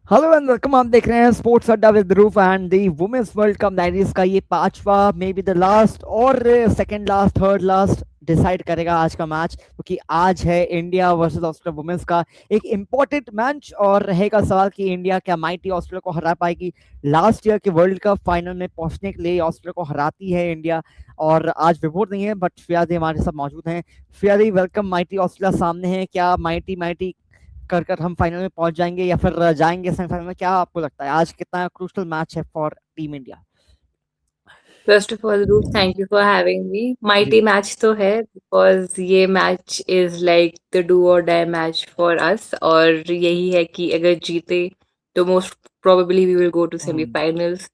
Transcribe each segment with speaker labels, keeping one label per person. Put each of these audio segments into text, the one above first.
Speaker 1: Hello and welcome. आप देख रहे हैं स्पोर्ट्स अड्डा विद रूफ and the women's world cup 90s का ये पांचवा मे बी द लास्ट और second last third last decide करेगा आज का मैच, क्योंकि आज है इंडिया वर्सेस ऑस्ट्रेलिया वुमेन्स का एक इम्पोर्टेंट मैच। और रहेगा सवाल कि इंडिया क्या माइटी ऑस्ट्रेलिया को हरा पाएगी। लास्ट ईयर के वर्ल्ड कप फाइनल में पहुंचने के लिए ऑस्ट्रेलिया को हराती है इंडिया। और आज विभोर नहीं है बट फियादी हमारे साथ मौजूद हैं। फियादी वेलकम। माइटी ऑस्ट्रेलिया सामने है, क्या माइटी माइटी कर कर हम फाइनल में पहुंच जाएंगे या फिर जाएंगे सेमीफाइनल में? क्या आपको लगता है आज कितना क्रूशल मैच है for team India?
Speaker 2: First of all Roop thank you for having me. माइटी
Speaker 1: जी।
Speaker 2: मैच तो है बिकॉज ये match is like the do और डाई मैच फॉर अस, और यही है कि अगर जीते तो most probably we will go to
Speaker 1: hmm.
Speaker 2: Semifinals.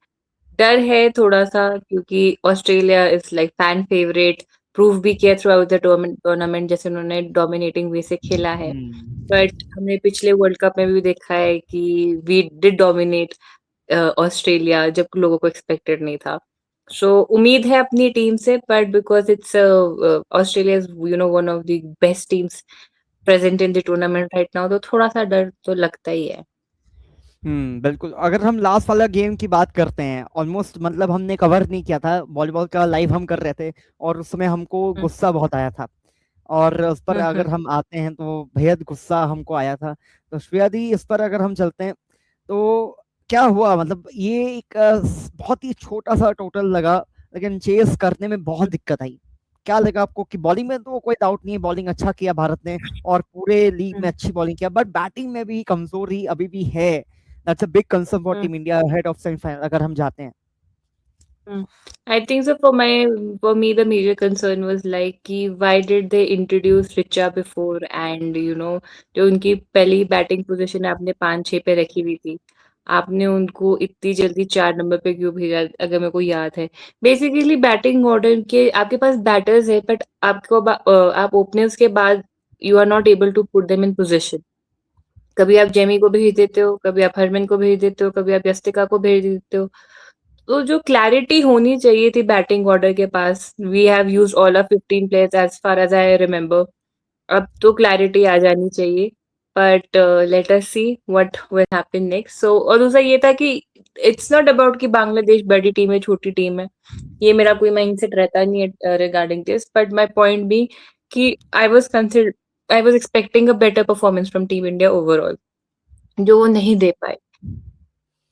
Speaker 2: डर है थोड़ा सा क्योंकि Australia is like fan favourite, prove भी किया थ्रू आउट द टूर्नामेंट, जैसे उन्होंने डोमिनेटिंग वे से खेला है।
Speaker 1: हम्म।
Speaker 2: बट हमने पिछले वर्ल्ड कप में भी देखा है कि वी डिड डोमिनेट ऑस्ट्रेलिया जब लोगों को एक्सपेक्टेड नहीं था। सो उम्मीद है अपनी टीम से, but because it's Australia is one of the best teams present in the tournament right now, तो थोड़ा सा डर तो लगता ही है।
Speaker 1: बिल्कुल। अगर हम लास्ट वाला गेम की बात करते हैं, ऑलमोस्ट मतलब हमने कवर नहीं किया था, वॉलीबॉल का लाइव हम कर रहे थे और उस समय हमको
Speaker 2: हम्म,
Speaker 1: गुस्सा बहुत आया था। और उस पर
Speaker 2: हम्म,
Speaker 1: अगर हम आते हैं तो बेहद गुस्सा हमको आया था। तो श्रेयादी, इस पर अगर हम चलते हैं तो क्या हुआ? मतलब ये एक बहुत ही छोटा सा टोटल लगा, लेकिन चेस करने में बहुत
Speaker 2: हम्म,
Speaker 1: दिक्कत आई। क्या लगा आपको? कि बॉलिंग में तो कोई डाउट नहीं है, बॉलिंग अच्छा किया भारत ने और पूरे लीग में
Speaker 2: हम्म,
Speaker 1: अच्छी बॉलिंग किया, बट बैटिंग में भी कमजोरी अभी भी है। That's a big concern for
Speaker 2: hmm,
Speaker 1: team India head of semifinal अगर हम जाते हैं।
Speaker 2: I think so. For me, the major concern was like कि why did they introduce Richa before, and जो उनकी पहली बैटिंग पोजीशन आपने 5-6 पे रखी हुई थी, आपने उनको इतनी जल्दी 4 नंबर पे क्यों भेजा? अगर मेरे को याद है, बेसिकली बैटिंग ऑर्डर के आपके पास बैटर्स है, बट आप ओपनर्स के बाद you are not able to put them in position. कभी आप जेमी को भेज देते हो, कभी आप हरमन को भेज देते हो, कभी आप यस्तिका को भेज देते हो। तो जो क्लैरिटी होनी चाहिए थी बैटिंग ऑर्डर के पास, we have used all our 15 players as far as I remember. अब तो क्लैरिटी आ जानी चाहिए, but let us see what will happen next. So और दूसरा ये था कि इट्स नॉट अबाउट कि बांग्लादेश बड़ी टीम है, छोटी टीम है। ये मेरा कोई माइंडसेट रहता नहीं है regarding this, but my point be कि I was expecting a better performance from team India overall, जो वो नहीं दे पाए।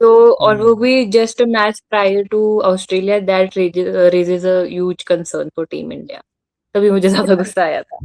Speaker 2: तो और वो
Speaker 1: हम्म।
Speaker 2: भी just a match prior to Australia, that raises a huge concern for team India. तभी मुझे ज्यादा गुस्सा आया था।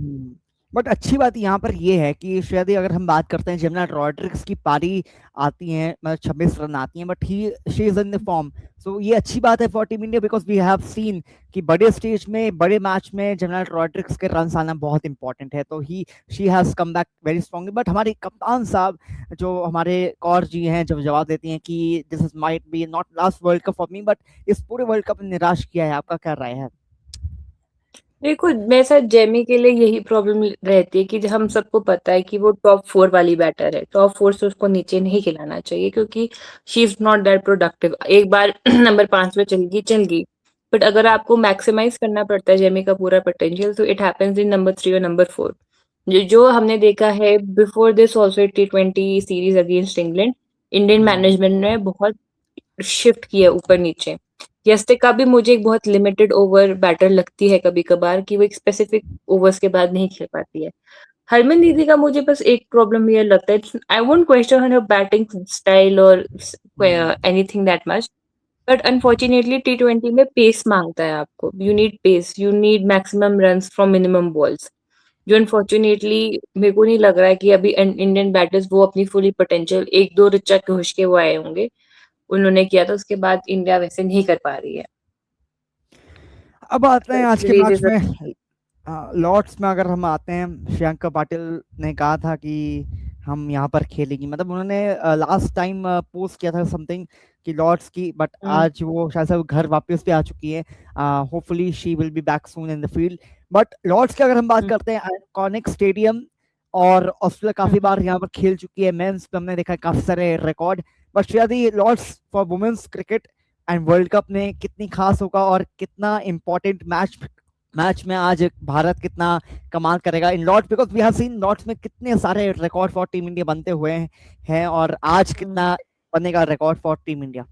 Speaker 1: बट अच्छी बात यहाँ पर ये है कि शायद अगर हम बात करते हैं, जमुना रॉड्रिक्स की पारी आती है, मतलब 26 रन आती हैं, but he she is in the form. So ये अच्छी बात है for team India, because we have seen कि बड़े स्टेज में बड़े मैच में जमुना रॉड्रिक्स के रन आना बहुत इंपॉर्टेंट है। तो he she has come back very strongly. But हमारे कप्तान साहब, जो हमारे कौर जी हैं, जब जवाब देती हैं कि this is might be not last world cup for me, but इस पूरे वर्ल्ड कप ने निराश किया है। आपका क्या राय है?
Speaker 2: देखो, मेरे साथ जेमी के लिए यही प्रॉब्लम रहती है कि हम सबको पता है कि वो टॉप 4 वाली बैटर है। टॉप 4 से उसको नीचे नहीं खिलाना चाहिए क्योंकि she is not that productive. एक बार नंबर 5 पे चल गई, बट अगर आपको मैक्सिमाइज करना पड़ता है जेमी का पूरा पोटेंशियल, तो इट हैपेंस इन नंबर 3 और नंबर 4। जो हमने देखा है before this also T20 series against England, Indian
Speaker 1: hmm.
Speaker 2: Management ने बहुत शिफ्ट किया ऊपर नीचे। यस्तिका भी मुझे एक बहुत लिमिटेड ओवर बैटर लगती है कभी कभार, कि वो एक स्पेसिफिक ओवर्स के बाद नहीं खेल पाती है। हरमन दीदी का मुझे बस एक प्रॉब्लम ये लगता है, I won't question her batting style और
Speaker 1: hmm.
Speaker 2: Anything that much, but unfortunately T20 में पेस मांगता है आपको। You need pace, you need maximum runs from minimum balls, जो अनफॉर्चुनेटली मेरे को नहीं लग रहा है कि अभी इंडियन बैटर्स वो अपनी फुली पोटेंशियल, एक दो रिचा घुस के वो आए होंगे, उन्होंने किया था, उसके बाद इंडिया वैसे नहीं कर पा रही है।
Speaker 1: अब आते
Speaker 2: तो
Speaker 1: हैं
Speaker 2: इट
Speaker 1: आज के मैच
Speaker 2: रेजेस
Speaker 1: में। लॉर्ड्स में अगर हम आते हैं, श्रेयांक पाटिल ने कहा था कि हम यहाँ पर खेलेंगे, मतलब उन्होंने लास्ट टाइम पोस्ट किया था समथिंग कि लॉर्ड्स की, बट आज वो शायद से घर वापस भी आ चुकी है। Hopefully she will be back soon in the field. But Lord's की अगर हम बात करते हैं, आइकॉनिक स्टेडियम, और ऑस्ट्रेलिया काफी बार यहाँ पर खेल चुकी है, मेंस पे हमने देखा है काफी सारे रिकॉर्ड। बट शायद ये Lord's for women's cricket and world cup में कितनी खास होगा और कितना इंपॉर्टेंट मैच मैच में आज भारत कितना कमाल करेगा in Lord's, because we have seen Lord's में कितने सारे रिकॉर्ड फॉर टीम इंडिया बनते हुए हैं, और आज कितना बनेगा रिकॉर्ड फॉर टीम इंडिया?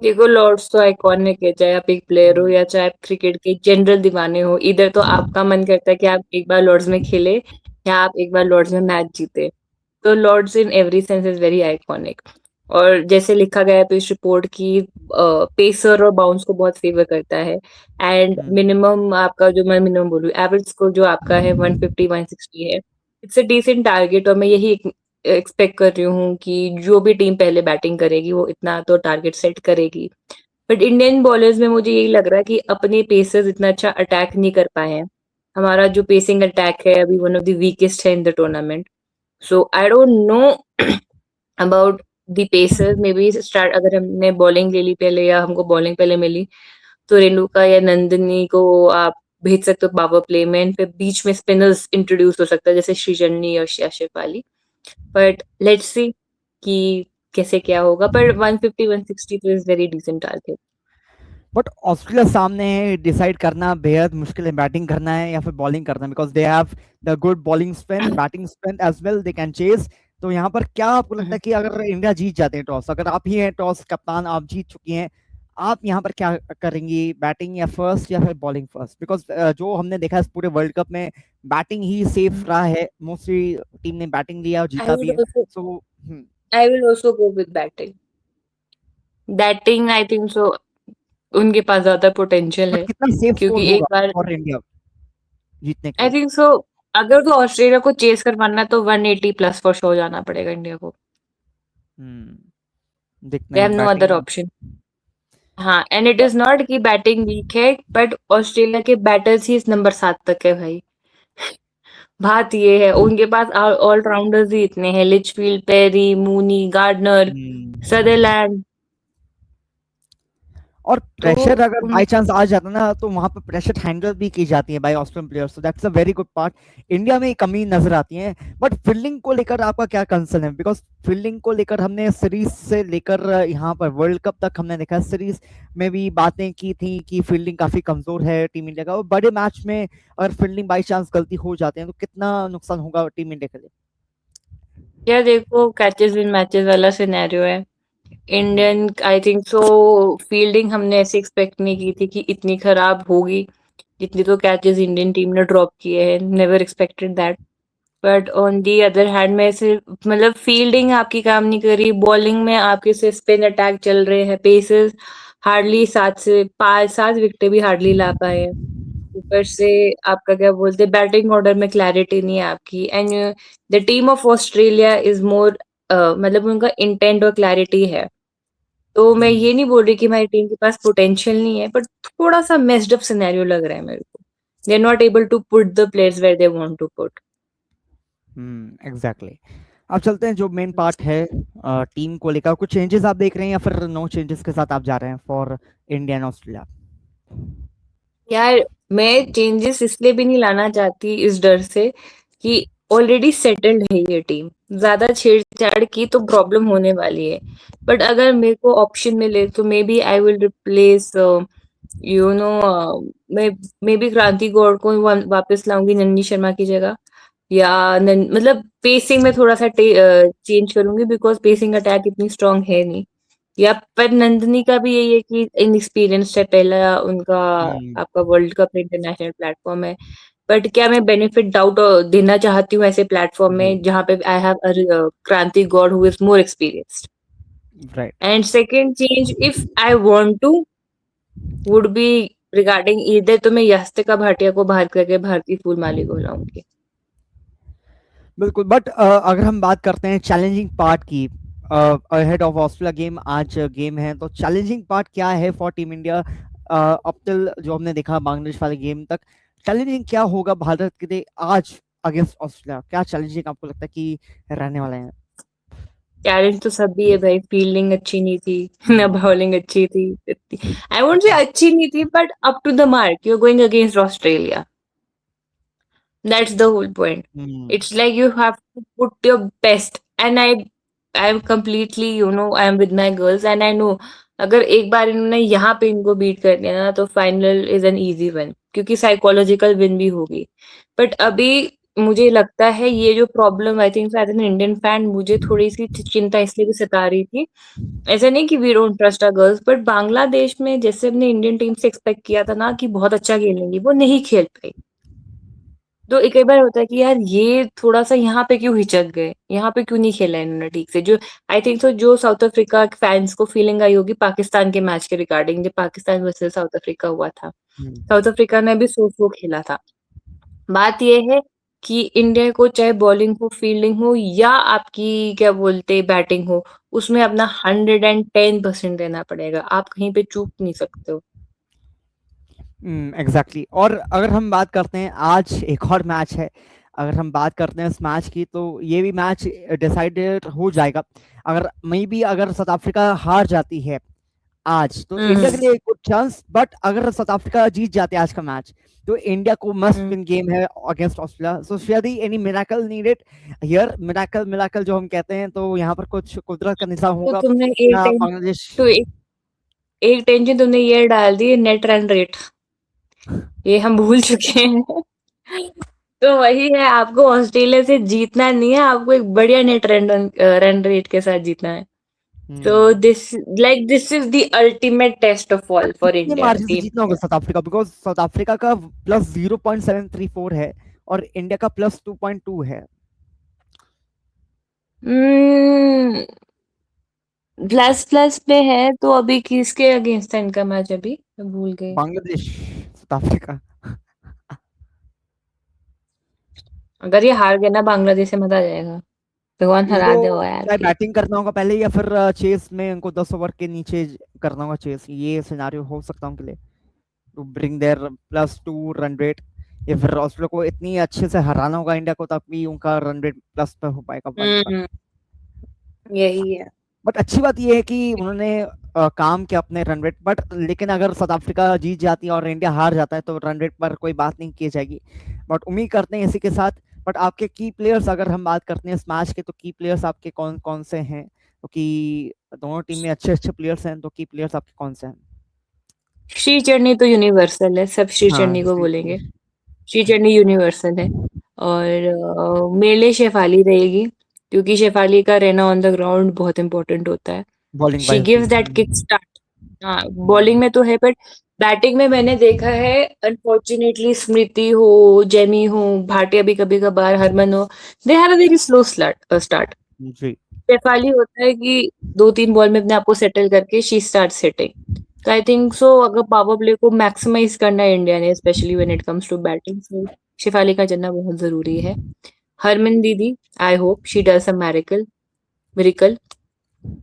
Speaker 2: देखो लॉर्ड्स तो आइकॉनिक है, चाहे आप एक प्लेयर हो या चाहे आप क्रिकेट के जनरल दीवाने हो। इधर तो आपका मन करता है कि आप एक बार लॉर्ड्स में खेले या आप एक बार लॉर्ड्स में मैच जीते। तो Lord's in every sense is very iconic. और जैसे लिखा गया है इस रिपोर्ट की, पेसर और बाउंस को बहुत फेवर करता है। एंड मिनिमम आपका, जो मैं मिनिमम बोलूँ, एवरेज स्कोर जो आपका है 150 160 है। इट्स अ डिसेंट टारगेट, और मैं यही एक्सपेक्ट कर रही हूँ कि जो भी टीम पहले बैटिंग करेगी वो इतना तो टारगेट सेट करेगी। बट इंडियन बॉलर्स में मुझे यही लग रहा है कि अपने पेसर्स इतना अच्छा अटैक नहीं कर पाए हैं। हमारा जो पेसिंग अटैक है अभी वन ऑफ द वीकेस्ट है in the tournament. So I don't know about the pacers. May be start, अगर हमने बॉलिंग ले ली पहले या हमको बॉलिंग पहले मिली, तो रेणुका या नंदिनी को आप भेज सकते हो पावर प्ले में, फिर बीच में स्पिनर्स इंट्रोड्यूस हो सकता है जैसे श्रीजन्नी और शेफाली। बट लेट्स सी कि कैसे क्या होगा। पर 150 160 तो is very decent target.
Speaker 1: But Australia सामने है, डिसाइड करना बेहद मुश्किल है, बैटिंग करना है या फिर बॉलिंग करना है, because they have the good bowling spin, batting spin as well, they can chase. तो यहाँ पर क्या आपको लगता है कि अगर इंडिया जीत जाते हैं टॉस, अगर आप ही हैं टॉस कप्तान, आप जीत चुकी हैं, आप यहाँ पर क्या करेंगी, बैटिंग या फर्स्ट या फिर बॉलिंग फर्स्ट? बिकॉज जो हमने देखा है इस पूरे वर्ल्ड कप में बैटिंग ही सेफ रहा है, मोस्टली टीम ने बैटिंग लिया और
Speaker 2: आई
Speaker 1: जीता भी
Speaker 2: विल
Speaker 1: है।
Speaker 2: Also
Speaker 1: so
Speaker 2: I will also go with batting. Batting I think सो उनके पास ज्यादा पोटेंशियल
Speaker 1: बट
Speaker 2: है।
Speaker 1: कितना सेफ स्कोर
Speaker 2: क्योंकि एक
Speaker 1: होगा
Speaker 2: बार
Speaker 1: फॉर इंडिया जीतने के
Speaker 2: आई
Speaker 1: लिए?
Speaker 2: थिंक सो, अगर तो ऑस्ट्रेलिया को चेस करवाना है तो 180 प्लस फॉर शो जाना पड़ेगा इंडिया को।
Speaker 1: देखना
Speaker 2: दे
Speaker 1: है
Speaker 2: have no other
Speaker 1: batting.
Speaker 2: Option. हाँ, एंड इट इज नॉट कि बैटिंग वीक है, बट ऑस्ट्रेलिया के बैटर्स ही इस नंबर 7 तक है भाई। बात ये है, उनके पास ऑलराउंडर्स ही इतने हैं, Litchfield, Perry, Mooney, Gardner, Sutherland.
Speaker 1: और
Speaker 2: तो
Speaker 1: प्रेशर अगर
Speaker 2: उन
Speaker 1: बाय चांस आ जाता ना, तो वहां पर प्रेशर हैंडल भी की जाती है by Australian players, so that's a very good part. India में कमी नजर आती है। बट फील्डिंग को लेकर आपका क्या कंसर्न है? बिकॉज फील्डिंग को लेकर हमने सीरीज से लेकर यहाँ पर वर्ल्ड कप तक हमने देखा, सीरीज में भी बातें की थी कि फील्डिंग काफी कमजोर है टीम इंडिया का, और बड़े मैच में अगर फील्डिंग बाई चांस गलती हो जाते हैं तो कितना नुकसान होगा टीम इंडिया के लिए?
Speaker 2: क्या, देखो कैचेस इन मैचेस वाला सिनेरियो है।
Speaker 1: Hmm,
Speaker 2: Indian I think so fielding हमने ऐसे एक्सपेक्ट नहीं की थी कि इतनी खराब होगी। जितनी तो कैचेस इंडियन टीम ने ड्रॉप किए हैं, never expected that. But on the other hand में सिर्फ मतलब फील्डिंग आपकी काम नहीं कर रही, बॉलिंग में आपके सिर्फ स्पिन अटैक चल रहे हैं, पेसेस हार्डली 7 से 5 7 विकेटें भी हार्डली ला पाए हैं। ऊपर से आपका क्या बोलते हैं, बैटिंग ऑर्डर में क्लैरिटी नहीं है आपकी। And the team of Australia is more, मतलब उनका इंटेंट और क्लैरिटी है। तो मैं ये नहीं बोल रही कि हमारी टीम के पास पोटेंशियल नहीं है, बट थोड़ा सा मेस्ड अप सिनेरियो लग रहा है मेरे को। They are not able to put the players where they want to put.
Speaker 1: Exactly. अब चलते हैं जो मेन पार्ट है, टीम को लेकर कुछ चेंजेस आप देख रहे हैं या फिर नो चेंजेस के साथ आप जा रहे हैं फॉर इंडिया एंड ऑस्ट्रेलिया?
Speaker 2: यार, मैं चेंजेस इसलिए भी नहीं लाना चाहती इस डर से कि ऑलरेडी सेटल्ड है ये टीम। ज्यादा छेड़छाड़ की तो प्रॉब्लम होने वाली है। बट अगर मेरे को ऑप्शन मिले तो may be I will replace, you know, मैं मे बी क्रांति गौड़ को वापस लाऊंगी नन्ही शर्मा की जगह। या मतलब पेसिंग में थोड़ा सा चेंज करूंगी, बिकॉज पेसिंग अटैक इतनी स्ट्रांग है नहीं। या पर नंदिनी का भी यही है कि इनएक्सपीरियंस्ड है, पहला उनका आपका वर्ल्ड कप इंटरनेशनल प्लेटफॉर्म है। बट क्या मैं बेनिफिट डाउट देना चाहती हूँ ऐसे प्लेटफॉर्म में जहाँ पे I have Kranti Gaud who is more experienced.
Speaker 1: Right.
Speaker 2: And second change if I want to would be regarding either, तो मैं यस्तिका भाटिया को बाहर करके भारती फूलमाली को लाऊंगी।
Speaker 1: बिल्कुल। बट अगर हम बात करते हैं चैलेंजिंग पार्ट की, अहेड ऑफ ऑस्ट्रेलिया गेम, आज गेम है, तो चैलेंजिंग पार्ट क्या है फॉर टीम इंडिया? अब तक जो हमने देखा बांग्लादेश वाले गेम तक, चैलेंजिंग क्या होगा भारत के लिए आज अगेंस्ट ऑस्ट्रेलिया? क्या चैलेंजिंग आपको लगता है कि रहने वाले हैं?
Speaker 2: टैलेंट तो सभी है भाई, फील्डिंग अच्छी नहीं थी ना
Speaker 1: हम्म,
Speaker 2: बॉलिंग अच्छी थी। आई वोंट से अच्छी नहीं थी, but up to the mark. You are going against Australia, that's the whole point.
Speaker 1: Hmm,
Speaker 2: it's like you have to put your best. And I am completely, you know, I am with my girls and I know अगर एक बार इन्होंने यहाँ पे इनको beat कर लिया ना, तो final is an easy one, क्योंकि साइकोलॉजिकल विन भी होगी। बट अभी मुझे लगता है ये जो problem I think as an Indian fan मुझे थोड़ी-सी चिंता इसलिए भी सता रही थी। ऐसा नहीं कि we don't trust our girls but Bangladesh में जैसे हमने इंडियन टीम से एक्सपेक्ट किया था ना कि बहुत अच्छा खेलेंगी, वो नहीं खेल पाई। तो एक कई बार होता है कि यार ये थोड़ा-सा यहाँ पे क्यों हिचक गए? यहाँ पे क्यों नहीं खेला इन्होंने ठीक से? जो आई थिंक सो जो साउथ अफ्रीका के फैन्स को फीलिंग आई होगी पाकिस्तान के मैच के रिगार्डिंग जब पाकिस्तान वर्सेस साउथ अफ्रीका हुआ था।
Speaker 1: हम्म।
Speaker 2: साउथ अफ्रीका ने भी सो-सो खेला था। बात ये है कि इंडिया को चाहे बॉलिंग हो, फील्डिंग हो या आपकी क्या बोलते बैटिंग हो, उसमें अपना 110% देना पड़ेगा। आप कहीं पे चूक नहीं सकते हो।
Speaker 1: एग्जैक्टली। और अगर हम बात करते हैं आज एक और मैच है, अगर हम बात करते हैं इस मैच की तो ये भी मैच डिसाइडेड हो जाएगा। अगर मे बी अगर साउथ अफ्रीका हार जाती है आज तो
Speaker 2: हुँ,
Speaker 1: इंडिया के
Speaker 2: हुँ।
Speaker 1: लिए एक गुड चांस, बट अगर साउथ अफ्रीका जीत जाते हैं आज का मैच तो इंडिया को मस्ट
Speaker 2: हुँ।
Speaker 1: विन गेम है अगेंस्ट ऑस्ट्रेलिया। सो शायद any miracle needed here, miracle miracle जो हम कहते हैं, तो यहाँ पर कुछ कुदरत का निज़ाम
Speaker 2: तो
Speaker 1: होगा
Speaker 2: तुमने
Speaker 1: या बांग्लादेश।
Speaker 2: एक एक टेंशन तुमने ये डाल दी नेट रन रेट, ये हम भूल चुके हैं। तो वही है आपको ऑस्ट्रेलिया से जीतना नहीं है, आपको एक बढ़िया नेट रन रेट के साथ जीतना है। So
Speaker 1: hmm.
Speaker 2: this is the ultimate test of all for
Speaker 1: कितने
Speaker 2: India
Speaker 1: मार्जिन से
Speaker 2: team.
Speaker 1: जीतना होगा south Africa, because south Africa का प्लस 0.734 है और इंडिया का प्लस 2.2 है।
Speaker 2: Hmm, प्लस प्लस पे है तो अभी किसके अगेंस्ट है इनका मैच अभी मैं भूल गई।
Speaker 1: Bangladesh, south Africa.
Speaker 2: अगर ये हार गया ना बांग्लादेश से मजा आ जाएगा। भगवान
Speaker 1: इनको
Speaker 2: हरा दे वो यार
Speaker 1: चाहे
Speaker 2: प्लीज।
Speaker 1: बैटिंग करना होगा पहले या फिर चेस में इनको 10 ओवर के नीचे करना होगा चेस, ये सिनारियो हो सकता है उनके लिए to bring their +2 run rate. या फिर ऑस्ट्रेलिया को इतनी अच्छे से हराना होगा इंडिया को तभी उनका रन रेट प्लस पे हो पाएगा 1 पर।
Speaker 2: हम्म, यही है।
Speaker 1: बट अच्छी बात यह है कि उन्होंने काम किया अपने रन रेट, बट लेकिन अगर साउथ अफ्रीका जीत जाती है और इंडिया हार जाता है तो रन रेट पर कोई बात नहीं की जाएगी। बट उम्मीद करते हैं इसी के साथ। बट आपके की प्लेयर्स अगर हम बात करते हैं इस मैच के, तो की प्लेयर्स आपके कौन कौन से हैं? क्योंकि दोनों टीम में अच्छे अच्छे प्लेयर्स हैं, तो की प्लेयर्स आपके कौन से हैं?
Speaker 2: श्री चटनी तो यूनिवर्सल है सब श्री
Speaker 1: हाँ
Speaker 2: चटनी को
Speaker 1: श्री
Speaker 2: बोलेंगे। श्री चटनी यूनिवर्सल है। और मेरे लिए शेफाली रहेगी क्योंकि शेफाली का रहना ऑन द ग्राउंड बहुत इंपॉर्टेंट होता है।
Speaker 1: बॉलिंग
Speaker 2: शी
Speaker 1: वाइज भी।
Speaker 2: Gives that kick start. हाँ, बॉलिंग में तो है बट बैटिंग में मैंने देखा है अनफॉर्चुनेटली स्मृति हो, जेमी हो, भाटिया भी कभी-कभार, हरमन हो, they have a very slow start.
Speaker 1: जी।
Speaker 2: शेफाली होता है कि 2-3 बॉल में अपने आप को सेटल करके शी स्टार्ट्स हिटिंग। तो आई थिंक सो अगर पावर प्ले को मैक्सिमाइज करना है इंडिया ने specially when it comes to batting so Shafali का चलना बहुत ज़रूरी है। हरमन दीदी I hope she does a miracle.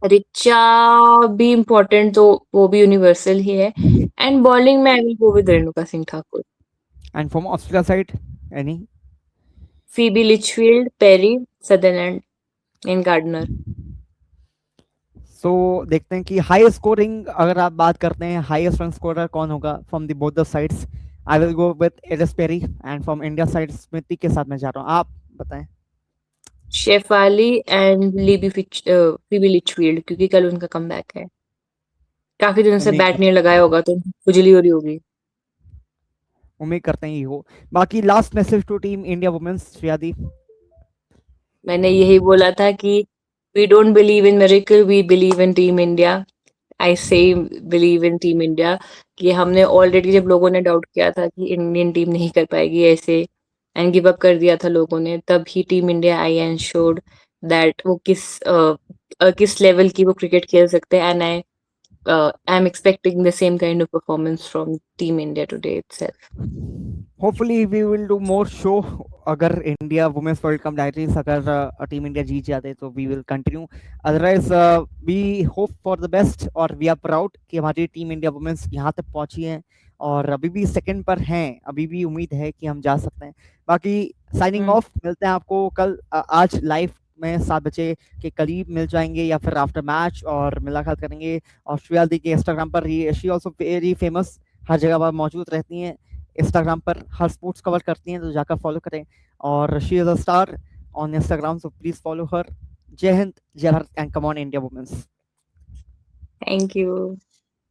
Speaker 2: Richa भी इम्पोर्टेंट तो वो भी यूनिवर्सल ही है। एंड बॉलिंग में I will go with Renuka Singh Thakur,
Speaker 1: and from Australia side any?
Speaker 2: Phoebe Litchfield, Perry, Sutherland and Gardner.
Speaker 1: So देखते हैं कि हाई स्कोरिंग अगर आप बात करते हैं, हाईएस्ट रन स्कोरर कौन होगा from the both the sides? I will go with Ellyse Perry, and from India side Smiti के साथ मैं जा रहा हूँ, आप बताएं।
Speaker 2: शेफाली एंड फीबी लिचफील्ड क्योंकि कल उनका कमबैक है। काफी दिनों से
Speaker 1: उम्मीद
Speaker 2: बैट नहीं
Speaker 1: करते
Speaker 2: लगाया होगा तो खुजली हो रही होगी।
Speaker 1: उम्मीद करते हैं ये हो। बाकी last message to team India women's, श्रियादी।
Speaker 2: मैंने यही बोला था कि we don't believe in miracle we believe in team India. I say believe in team India कि हमने ऑलरेडी जब लोगों ने डाउट किया था कि इंडियन टीम नहीं कर पाएगी ऐसे एंड गिव अप कर दिया था लोगों ने तब ही टीम इंडिया आई एंड शोड दैट वो किस लेवल की वो क्रिकेट खेल सकते हैं and I am expecting the same kind of performance from team India today itself.
Speaker 1: Hopefully we will do more show. अगर India women's world cup diaries अगर टीम इंडिया जीत जाते तो we will continue. Otherwise we hope for the best और we are proud कि हमारी team India women's यहाँ तक पहुंची है और अभी भी सेकंड पर हैं, अभी भी उम्मीद है कि हम जा सकते हैं। बाकी साइनिंग ऑफ, मिलते हैं आपको कल आज लाइव में 7 बजे के करीब मिल जाएंगे या फिर आफ्टर मैच और मुलाकात करेंगे। और श्रेया दी के इंस्टाग्राम पर शी ऑल्सो वेरी फेमस, हर जगह पर मौजूद रहती हैं, इंस्टाग्राम पर हर स्पोर्ट्स कवर करती हैं, तो जाकर फॉलो करें। और she is a star on Instagram, so please follow her. जय हिंद, जय Bharat, and come on India women's.
Speaker 2: Thank you.